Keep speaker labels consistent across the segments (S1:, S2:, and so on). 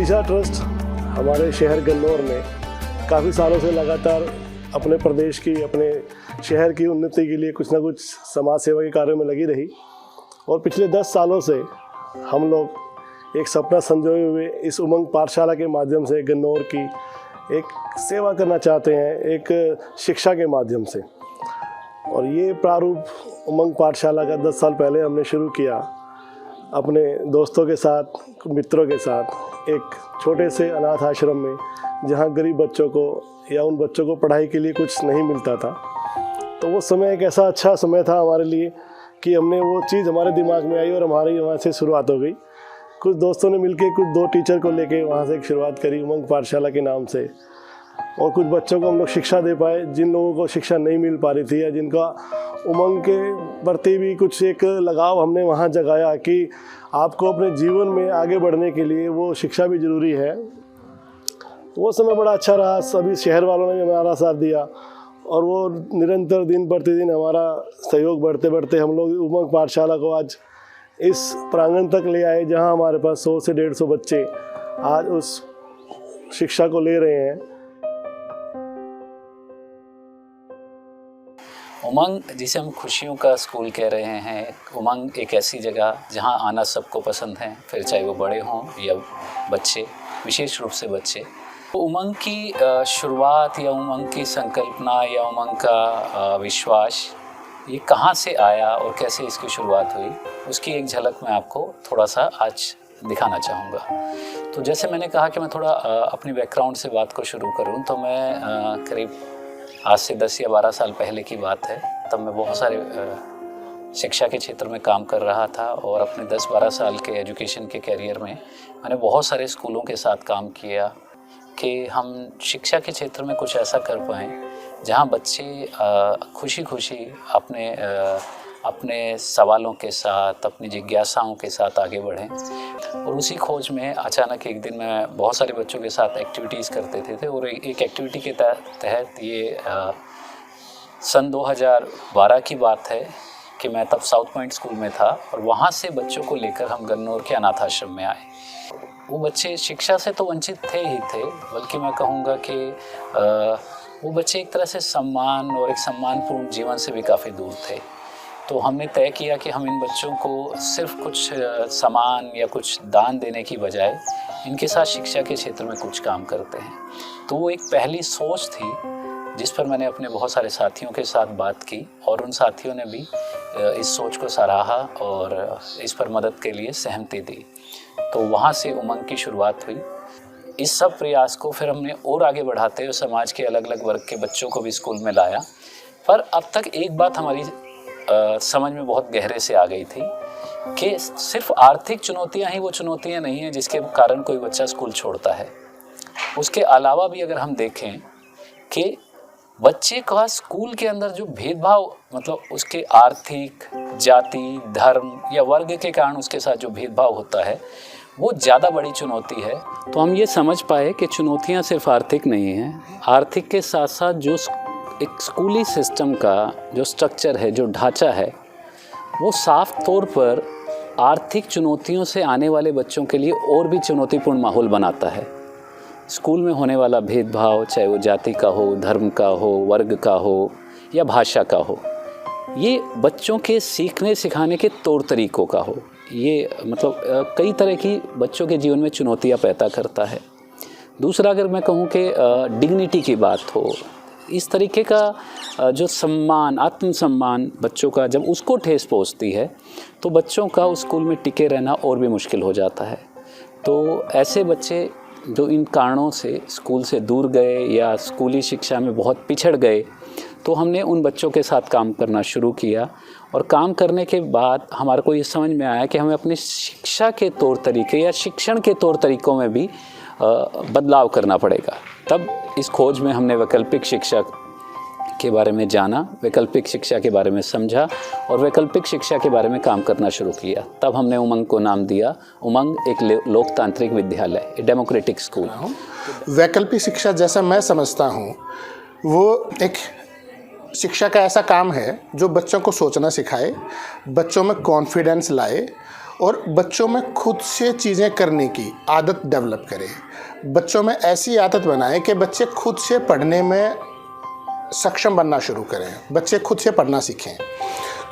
S1: दिशा trust हमारे शहर गन्नौर में काफ़ी सालों से लगातार अपने प्रदेश की, अपने शहर की उन्नति के लिए कुछ ना कुछ समाज सेवा के कार्यों में लगी रही। और पिछले 10 सालों से हम लोग एक सपना संजोए हुए इस उमंग पाठशाला के माध्यम से गन्नौर की एक सेवा करना चाहते हैं, एक शिक्षा के माध्यम से। और ये प्रारूप उमंग पाठशाला का 10 साल पहले हमने शुरू किया अपने दोस्तों के साथ, मित्रों के साथ, एक छोटे से अनाथ आश्रम में, जहाँ गरीब बच्चों को या उन बच्चों को पढ़ाई के लिए कुछ नहीं मिलता था। तो वो समय एक ऐसा अच्छा समय था हमारे लिए कि हमने वो चीज़ हमारे दिमाग में आई और हमारी वहाँ से शुरुआत हो गई। कुछ दोस्तों ने मिलकर कुछ 2 टीचर को लेके वहाँ से एक शुरुआत करी उमंग पाठशाला के नाम से, और कुछ बच्चों को हम लोग शिक्षा दे पाए जिन लोगों को शिक्षा नहीं मिल पा रही थी, या जिनका उमंग के प्रति भी कुछ एक लगाव हमने वहाँ जगाया कि आपको अपने जीवन में आगे बढ़ने के लिए वो शिक्षा भी ज़रूरी है। वो समय बड़ा अच्छा रहा, सभी शहर वालों ने भी हमारा साथ दिया और वो निरंतर दिन प्रतिदिन हमारा सहयोग बढ़ते बढ़ते हम लोग उमंग पाठशाला को आज इस प्रांगण तक ले आए, जहाँ हमारे पास 100 से 150 बच्चे आज उस शिक्षा को ले रहे हैं।
S2: उमंग, जिसे हम खुशियों का स्कूल कह रहे हैं, उमंग एक ऐसी जगह जहां आना सबको पसंद है, फिर चाहे वो बड़े हों या बच्चे, विशेष रूप से बच्चे। तो उमंग की शुरुआत या उमंग की संकल्पना या उमंग का विश्वास ये कहाँ से आया और कैसे इसकी शुरुआत हुई, उसकी एक झलक मैं आपको थोड़ा सा आज दिखाना चाहूँगा। तो जैसे मैंने कहा कि मैं थोड़ा अपनी बैकग्राउंड से बात को शुरू करूँ, तो मैं करीब आज से 10 या 12 साल पहले की बात है। तब मैं बहुत सारे शिक्षा के क्षेत्र में काम कर रहा था और अपने 10-12 साल के एजुकेशन के कैरियर में मैंने बहुत सारे स्कूलों के साथ काम किया कि हम शिक्षा के क्षेत्र में कुछ ऐसा कर पाएँ जहाँ बच्चे खुशी खुशी अपने सवालों के साथ, अपनी जिज्ञासाओं के साथ आगे बढ़ें। और उसी खोज में अचानक एक दिन मैं बहुत सारे बच्चों के साथ एक्टिविटीज़ करते थे और एक एक्टिविटी के तहत ये सन 2012 की बात है कि मैं तब साउथ पॉइंट स्कूल में था और वहाँ से बच्चों को लेकर हम गन्नौर के अनाथ आश्रम में आए। वो बच्चे शिक्षा से तो वंचित थे ही थे, बल्कि मैं कहूँगा कि वो बच्चे एक तरह से सम्मान और एक सम्मानपूर्ण जीवन से भी काफ़ी दूर थे। तो हमने तय किया कि हम इन बच्चों को सिर्फ कुछ सामान या कुछ दान देने की बजाय इनके साथ शिक्षा के क्षेत्र में कुछ काम करते हैं। तो वो एक पहली सोच थी जिस पर मैंने अपने बहुत सारे साथियों के साथ बात की और उन साथियों ने भी इस सोच को सराहा और इस पर मदद के लिए सहमति दी। तो वहाँ से उमंग की शुरुआत हुई। इस सब प्रयास को फिर हमने और आगे बढ़ाते हुए समाज के अलग अलग वर्ग के बच्चों को भी स्कूल में लाया। पर अब तक एक बात हमारी समझ में बहुत गहरे से आ गई थी कि सिर्फ आर्थिक चुनौतियां ही वो चुनौतियां नहीं हैं जिसके कारण कोई बच्चा स्कूल छोड़ता है। उसके अलावा भी अगर हम देखें कि बच्चे का स्कूल के अंदर जो भेदभाव, मतलब उसके आर्थिक, जाति, धर्म या वर्ग के कारण उसके साथ जो भेदभाव होता है, वो ज़्यादा बड़ी चुनौती है। तो हम ये समझ पाए कि चुनौतियाँ सिर्फ आर्थिक नहीं हैं, आर्थिक के साथ साथ जो एक स्कूली सिस्टम का जो स्ट्रक्चर है, जो ढांचा है, वो साफ तौर पर आर्थिक चुनौतियों से आने वाले बच्चों के लिए और भी चुनौतीपूर्ण माहौल बनाता है। स्कूल में होने वाला भेदभाव, चाहे वो जाति का हो, धर्म का हो, वर्ग का हो या भाषा का हो, ये बच्चों के सीखने सिखाने के तौर तरीक़ों का हो, ये मतलब कई तरह की बच्चों के जीवन में चुनौतियाँ पैदा करता है। दूसरा, अगर मैं कहूँ कि डिग्निटी की बात हो, इस तरीके का जो सम्मान, आत्मसम्मान बच्चों का जब उसको ठेस पहुंचती है तो बच्चों का उस स्कूल में टिके रहना और भी मुश्किल हो जाता है। तो ऐसे बच्चे जो इन कारणों से स्कूल से दूर गए या स्कूली शिक्षा में बहुत पिछड़ गए, तो हमने उन बच्चों के साथ काम करना शुरू किया। और काम करने के बाद हमारे को ये समझ में आया कि हमें अपनी शिक्षा के तौर तरीके या शिक्षण के तौर तरीक़ों में भी बदलाव करना पड़ेगा। तब इस खोज में हमने वैकल्पिक शिक्षा के बारे में जाना, वैकल्पिक शिक्षा के बारे में समझा और वैकल्पिक शिक्षा के बारे में काम करना शुरू किया। तब हमने उमंग को नाम दिया उमंग, एक लोकतांत्रिक विद्यालय, डेमोक्रेटिक स्कूल।
S3: वैकल्पिक शिक्षा जैसा मैं समझता हूँ, वो एक शिक्षा का ऐसा काम है जो बच्चों को सोचना सिखाए, बच्चों में कॉन्फिडेंस लाए और बच्चों में खुद से चीज़ें करने की आदत डेवलप करें। बच्चों में ऐसी आदत बनाएं कि बच्चे खुद से पढ़ने में सक्षम बनना शुरू करें। बच्चे खुद से पढ़ना सीखें,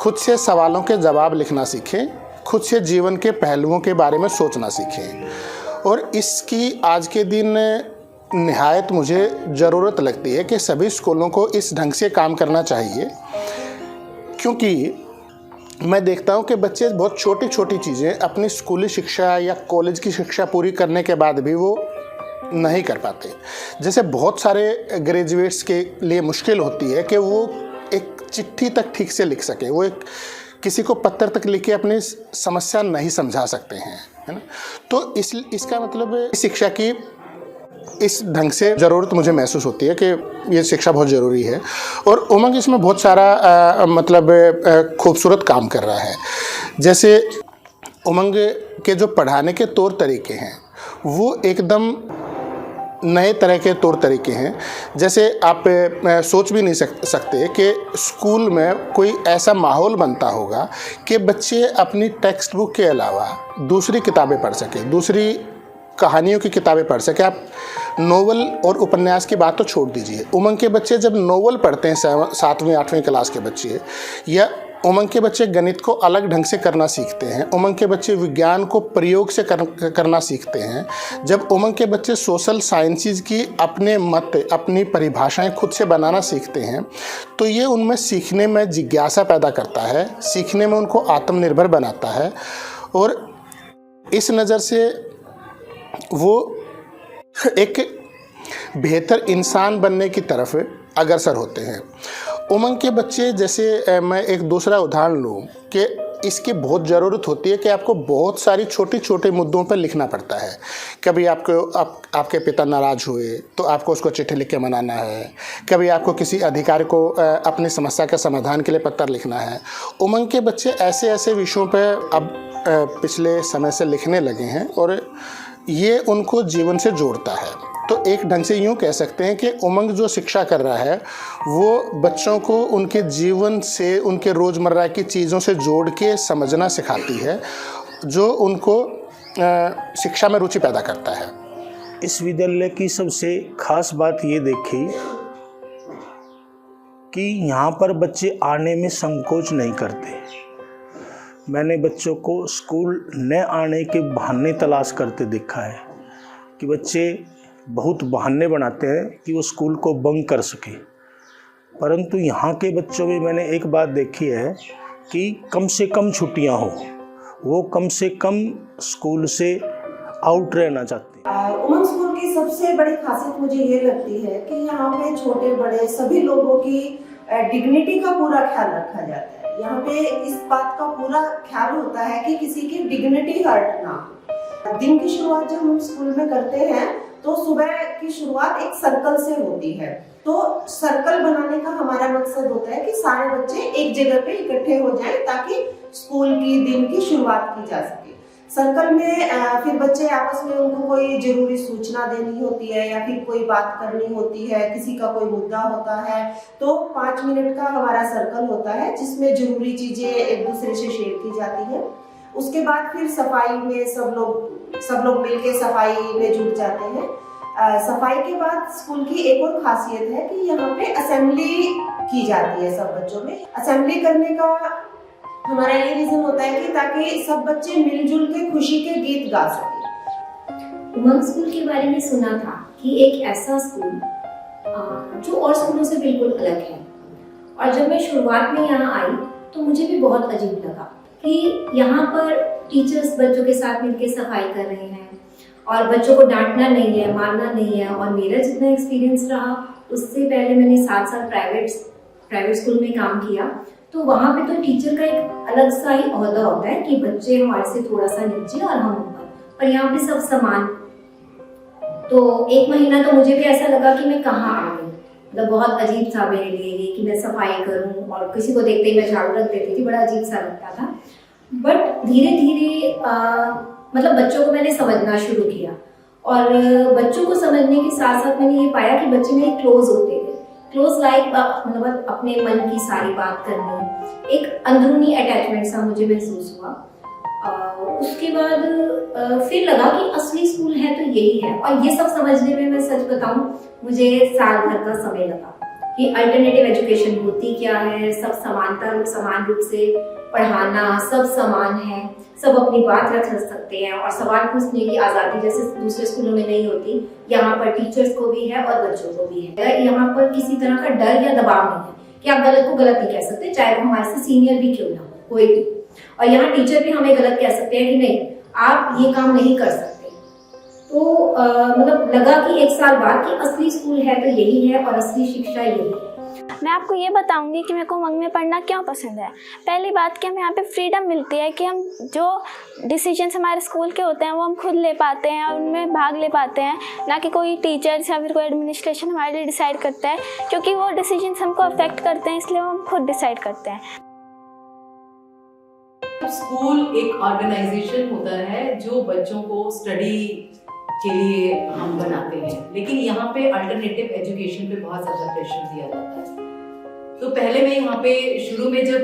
S3: खुद से सवालों के जवाब लिखना सीखें, खुद से जीवन के पहलुओं के बारे में सोचना सीखें। और इसकी आज के दिन निहायत मुझे ज़रूरत लगती है कि सभी स्कूलों को इस ढंग से काम करना चाहिए, क्योंकि मैं देखता हूँ कि बच्चे बहुत छोटी छोटी चीज़ें अपनी स्कूली शिक्षा या कॉलेज की शिक्षा पूरी करने के बाद भी वो नहीं कर पाते। जैसे बहुत सारे ग्रेजुएट्स के लिए मुश्किल होती है कि वो एक चिट्ठी तक ठीक से लिख सकें, वो एक किसी को पत्र तक लिख के अपनी समस्या नहीं समझा सकते हैं, है ना। तो इसका मतलब शिक्षा की इस ढंग से ज़रूरत मुझे महसूस होती है कि ये शिक्षा बहुत ज़रूरी है। और उमंग इसमें बहुत सारा खूबसूरत काम कर रहा है। जैसे उमंग के जो पढ़ाने के तौर तरीके हैं वो एकदम नए तरह के तौर तरीके हैं। जैसे आप सोच भी नहीं सकते कि स्कूल में कोई ऐसा माहौल बनता होगा कि बच्चे अपनी टेक्स्ट बुक के अलावा दूसरी किताबें पढ़ सकें, दूसरी कहानियों की किताबें पढ़ सकें। आप नोवेल और उपन्यास की बात तो छोड़ दीजिए, उमंग के बच्चे जब नोवेल पढ़ते हैं 7वीं 8वीं क्लास के बच्चे, या उमंग के बच्चे गणित को अलग ढंग से करना सीखते हैं, उमंग के बच्चे विज्ञान को प्रयोग से करना सीखते हैं, जब उमंग के बच्चे सोशल साइंसेज की अपने मत, अपनी परिभाषाएं खुद से बनाना सीखते हैं, तो ये उनमें सीखने में जिज्ञासा पैदा करता है, सीखने में उनको आत्मनिर्भर बनाता है। और इस नज़र से वो एक बेहतर इंसान बनने की तरफ अग्रसर होते हैं। उमंग के बच्चे, जैसे मैं एक दूसरा उदाहरण लूँ कि इसकी बहुत ज़रूरत होती है कि आपको बहुत सारी छोटे छोटे मुद्दों पर लिखना पड़ता है। कभी आपके पिता नाराज़ हुए तो आपको उसको चिट्ठी लिख के मनाना है, कभी आपको किसी अधिकारी को अपनी समस्या के समाधान के लिए पत्र लिखना है। उमंग के बच्चे ऐसे ऐसे विषयों पर अब पिछले समय से लिखने लगे हैं और ये उनको जीवन से जोड़ता है। तो एक ढंग से यूँ कह सकते हैं कि उमंग जो शिक्षा कर रहा है वो बच्चों को उनके जीवन से, उनके रोज़मर्रा की चीज़ों से जोड़ के समझना सिखाती है, जो उनको शिक्षा में रुचि पैदा करता है।
S4: इस विद्यालय की सबसे खास बात ये देखी कि यहाँ पर बच्चे आने में संकोच नहीं करते। मैंने बच्चों को स्कूल न आने के बहाने तलाश करते देखा है कि बच्चे बहुत बहाने बनाते हैं कि वो स्कूल को बंक कर सके, परंतु यहाँ के बच्चों में मैंने एक बात देखी है कि कम से कम छुट्टियाँ हो, वो कम से कम स्कूल से आउट रहना चाहते हैं।
S5: उमंग स्कूल की सबसे बड़ी खासियत मुझे ये लगती है कि यहाँ पे छोटे बड़े सभी लोगों की डिग्निटी का पूरा ख्याल रखा जाता है। यहाँ पे इस बात का पूरा ख्याल होता है कि किसी की डिग्निटी हर्ट ना हो। दिन की शुरुआत जब हम स्कूल में करते हैं तो सुबह की शुरुआत एक सर्कल से होती है। तो सर्कल बनाने का हमारा मकसद होता है कि सारे बच्चे एक जगह पे इकट्ठे हो जाएं ताकि स्कूल की दिन की शुरुआत की जा सके। सर्कल में फिर बच्चे आपस में, उनको कोई जरूरी सूचना देनी होती है या फिर कोई बात करनी होती है, किसी का कोई मुद्दा होता है, तो 5 मिनट का हमारा सर्कल होता है जिसमें जरूरी चीजें एक दूसरे से शेयर की जाती है। उसके बाद फिर सफाई में सब लोग मिलके सफाई में जुट जाते हैं। सफाई के बाद स्कूल की एक और खासियत है कि यहाँ पे असेंबली की जाती है सब बच्चों में। असेंबली करने का हमारा ये रीजन होता है कि ताकि सब बच्चे मिलजुल के खुशी के गीत गा सकें।
S6: उमंग स्कूल के बारे में सुना था कि एक ऐसा स्कूल जो और स्कूलों से बिल्कुल अलग है, और जब मैं शुरुआत में यहाँ आई तो मुझे भी बहुत अजीब लगा कि यहाँ पर टीचर्स बच्चों के साथ मिलकर सफाई कर रहे हैं और बच्चों को डांटना नहीं है, मारना नहीं है। और मेरा जितना एक्सपीरियंस रहा, उससे पहले मैंने 7 साल प्राइवेट स्कूल में काम किया, तो वहाँ पे तो टीचर का एक अलग सा ही ओहदा होता है कि बच्चे हमारे से थोड़ा सा नीचे और हम ऊपर, पर यहाँ पे सब समान। तो 1 महीना तो मुझे भी ऐसा लगा कि मैं कहाँ आ गई, मतलब बहुत अजीब सा मेरे लिए ये कि मैं सफाई करूँ और किसी को देखते ही मैं झाड़ू रख देती थी, बड़ा अजीब सा लगता था। बट धीरे धीरे मतलब बच्चों को मैंने समझना शुरू किया, और बच्चों को समझने के साथ साथ मैंने ये पाया कि बच्चे मेरे क्लोज होते थे। क्लोज लाइक मतलब अपने मन की सारी बात करनी, एक अंदरूनी अटैचमेंट सा मुझे महसूस हुआ। उसके बाद फिर लगा कि असली स्कूल है तो यही है। और ये सब समझने में मैं सच बताऊं मुझे साल भर का समय लगा कि अल्टरनेटिव एजुकेशन होती क्या है, सब समान रूप से पढ़ाना, सब समान है, सब अपनी बात रख सकते हैं और सवाल पूछने की आज़ादी जैसे दूसरे स्कूलों में नहीं होती, यहाँ पर टीचर्स को भी है और बच्चों को भी है। यहाँ पर किसी तरह का डर या दबाव नहीं है कि आप गलत को गलत नहीं कह सकते, चाहे वो हमारे से सीनियर भी क्यों ना हो, कोई भी। और यहाँ टीचर भी हमें गलत कह सकते हैं कि नहीं आप ये काम नहीं कर सकते। तो मतलब लगा कि एक साल बाद कि असली स्कूल है तो यही है और असली शिक्षा यही है।
S7: मैं आपको ये बताऊंगी कि मेरे को उमंग में पढ़ना क्यों पसंद है। पहली बात कि हमें यहाँ पे फ्रीडम मिलती है कि हम जो डिसीजंस हमारे स्कूल के होते हैं वो हम खुद ले पाते हैं और उनमें भाग ले पाते हैं, ना कि कोई टीचर्स या फिर कोई एडमिनिस्ट्रेशन हमारे लिए डिसाइड करता है, क्योंकि वो डिसीजंस हमको अफेक्ट करते हैं, इसलिए हम खुद डिसाइड करते हैं।
S8: स्कूल एक ऑर्गेनाइजेशन होता है जो बच्चों को स्टडी के लिए हम बनाते हैं, लेकिन यहाँ पे अल्टरनेटिव एजुकेशन पे बहुत ज़्यादा प्रेशर दिया जाता है। तो पहले मैं यहाँ पे शुरू में जब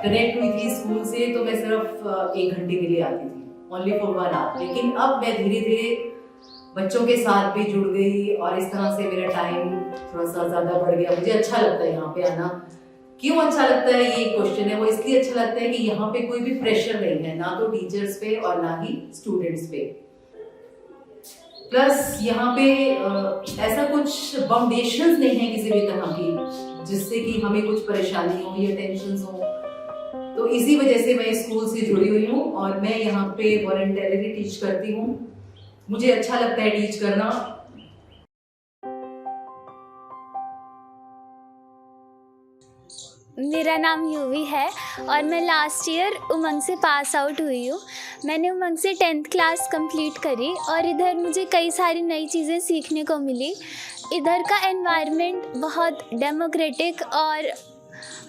S8: कनेक्ट हुई थी स्कूल से तो मैं सिर्फ 1 घंटे के लिए आती थी, ओनली फॉर 1 आवर। लेकिन अब मैं धीरे धीरे बच्चों के साथ भी जुड़ गई और इस तरह से मेरा टाइम थोड़ा सा ज़्यादा बढ़ गया। मुझे अच्छा लगता है यहाँ पे आना। क्यों अच्छा लगता है ये क्वेश्चन है, वो इसलिए अच्छा लगता है कि यहाँ पे कोई भी प्रेशर नहीं है, ना तो टीचर्स पे और ना ही स्टूडेंट्स पे। प्लस यहाँ पे ऐसा कुछ बाउंडेशंस नहीं है किसी भी तरह की जिससे कि हमें कुछ परेशानी हो या टेंशन हो। तो इसी वजह से मैं स्कूल से जुड़ी हुई हूँ और मैं यहाँ पे वॉलंटियरली टीच करती हूँ। मुझे अच्छा लगता है टीच करना।
S7: मेरा नाम यूवी है और मैं लास्ट ईयर उमंग से पास आउट हुई हूँ। मैंने उमंग से 10th क्लास कंप्लीट करी और इधर मुझे कई सारी नई चीज़ें सीखने को मिली। इधर का एनवायरनमेंट बहुत डेमोक्रेटिक और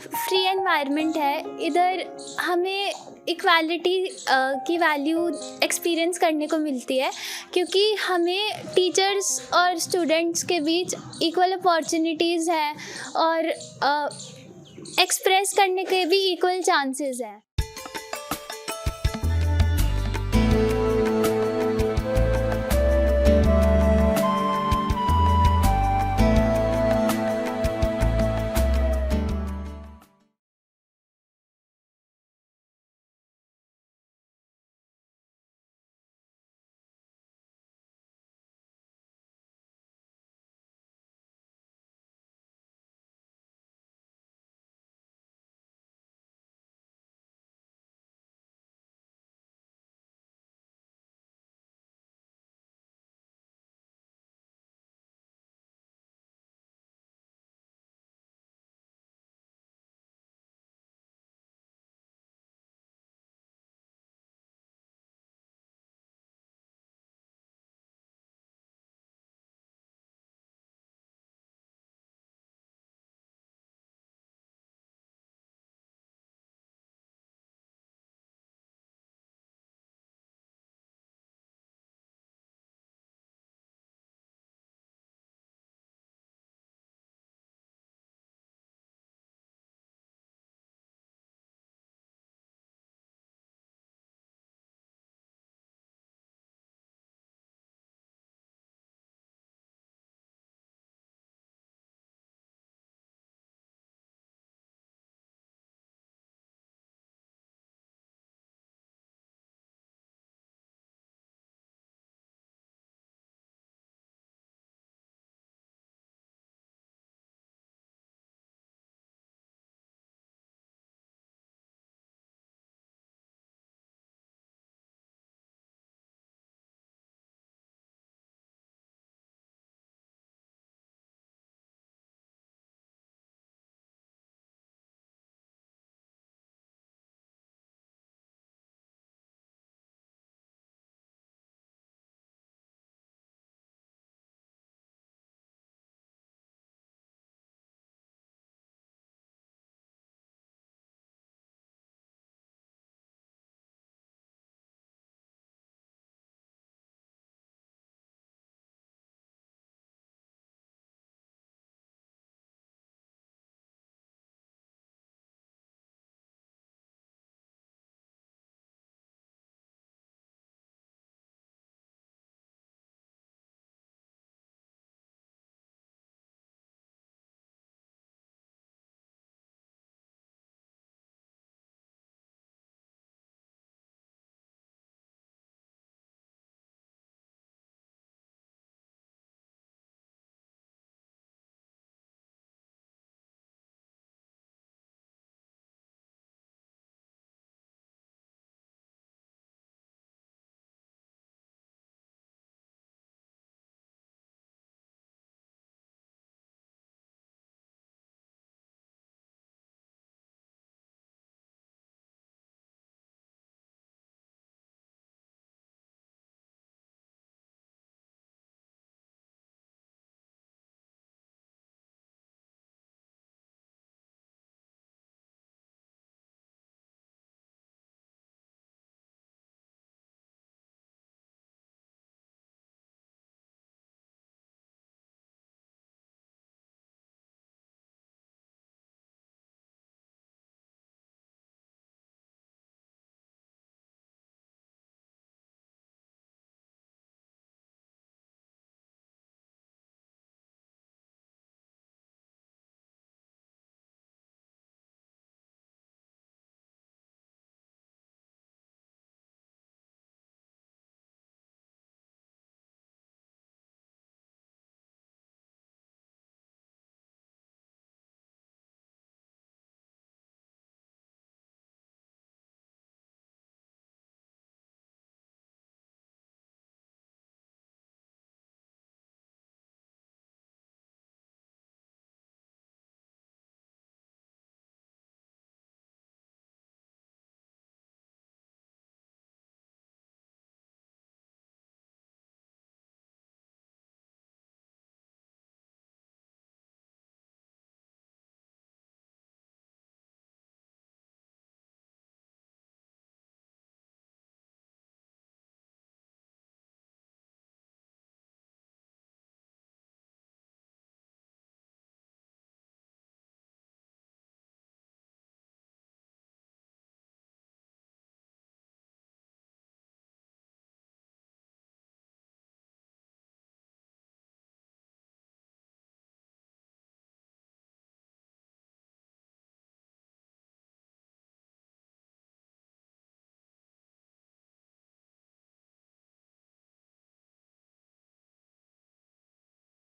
S7: फ्री एनवायरनमेंट है। इधर हमें इक्वालिटी की वैल्यू एक्सपीरियंस करने को मिलती है, क्योंकि हमें टीचर्स और स्टूडेंट्स के बीच इक्वल अपॉर्चुनिटीज़ हैं और एक्सप्रेस करने के भी इक्वल चांसेस हैं।